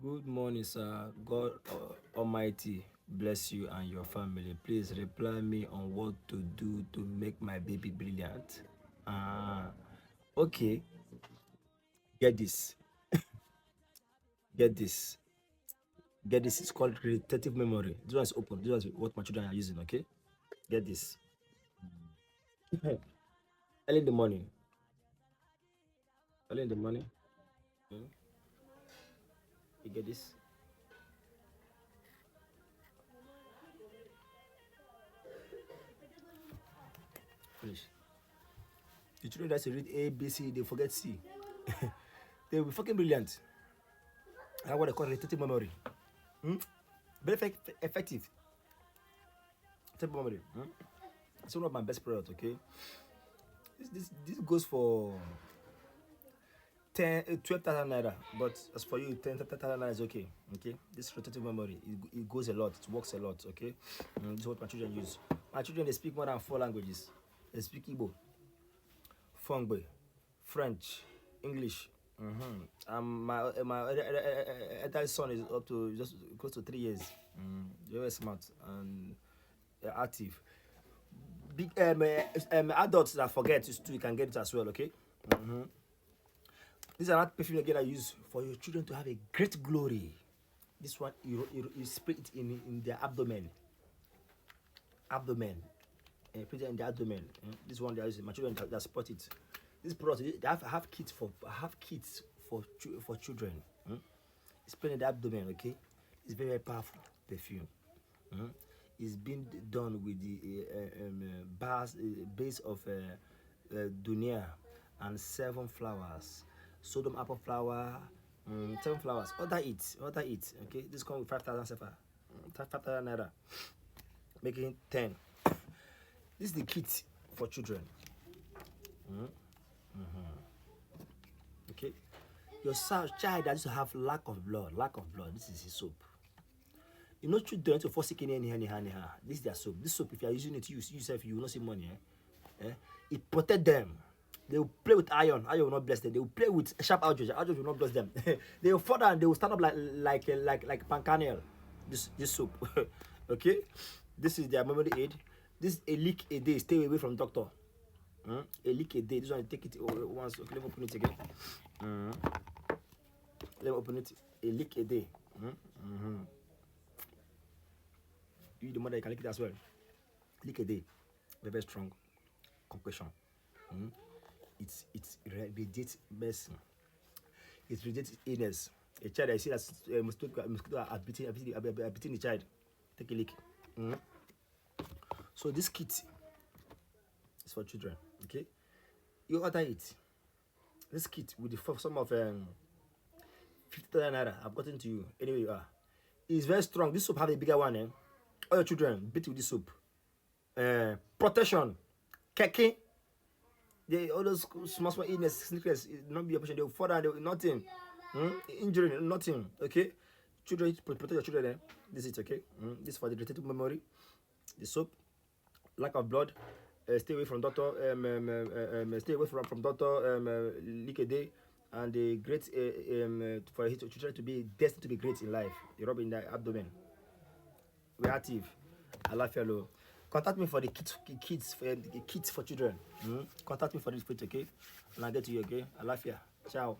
Good morning, sir. God Almighty bless you and your family. Please reply me on what to do to make my baby brilliant. Okay. Get this. Get this. Get this. It's called retentive memory. This one is open. This one is what my children are using. Okay. Get this. Early in the morning. Early in the morning. You get this. Finish. The children that read A, B, C, they forget C. They will be fucking brilliant. That's what they call retentive memory. Very effective. Retentive memory. It's one of my best products. Okay. This goes for 12,000 naira, but as for you, 10,000 naira is okay. Okay, this retentive memory, it goes a lot, it works a lot. Okay, this is what my children use. My children, they speak more than 4 languages. They speak Igbo, Fongbe, French, English. My elder son is up to just close to 3 years. Very smart and active. Big adults that forget too, you can get it as well. Okay. These are not perfume again I use for your children to have a great glory. This one you spray it in their abdomen. Put it in the abdomen. This one they are using. My children that support it. This product they have kits for children. Spray in the abdomen. Okay, it's very powerful perfume. It's been done with the base of dunia and 7 flowers, sodom apple flower, 7 flowers. Order it. Okay, this comes with 5,000 sefa, 5,000 naira, making 10. This is the kit for children. Okay, your child that used to have lack of blood. This is his soap. You know, children to force anyhow. This is their soap. This soap, if you are using it, you yourself, you will not see money. It protect them. They will play with iron. Iron will not bless them. They will play with sharp algae. Algae will not bless them. They will fall down. They will stand up like Pancaniel. This soap. Okay. This is their memory aid. This is a leak a day. Stay away from doctor. A leak a day. This one, take it once. Okay, let me open it again. Let me open it. A leak a day. You the mother, you can lick it as well. Lick a day. Very strong concussion. It radiates medicine. It radiates illness. A child I see that mosquito are beating the child. Take a lick. So this kit is for children. Okay, you order it. This kit with the sum of 50,000 naira. I've gotten to you. Anyway, you are. It's very strong. This soap have a bigger one. All your children beat with this soap. Protection, keke. All those small illness, sickness, not be a patient. They will fall down. They will nothing. Injury, nothing. Okay, children, protect your children. This is okay. This is for the retentive memory. The soap, lack of blood. Stay away from doctor. Stay away from doctor. Leak a day. And the great for your children to be destined to be great in life. You rub in the abdomen. We're active. I love fellow. Contact me for the kits for children. Contact me for this page, okay? And I'll get to you, okay? I love you. Ciao.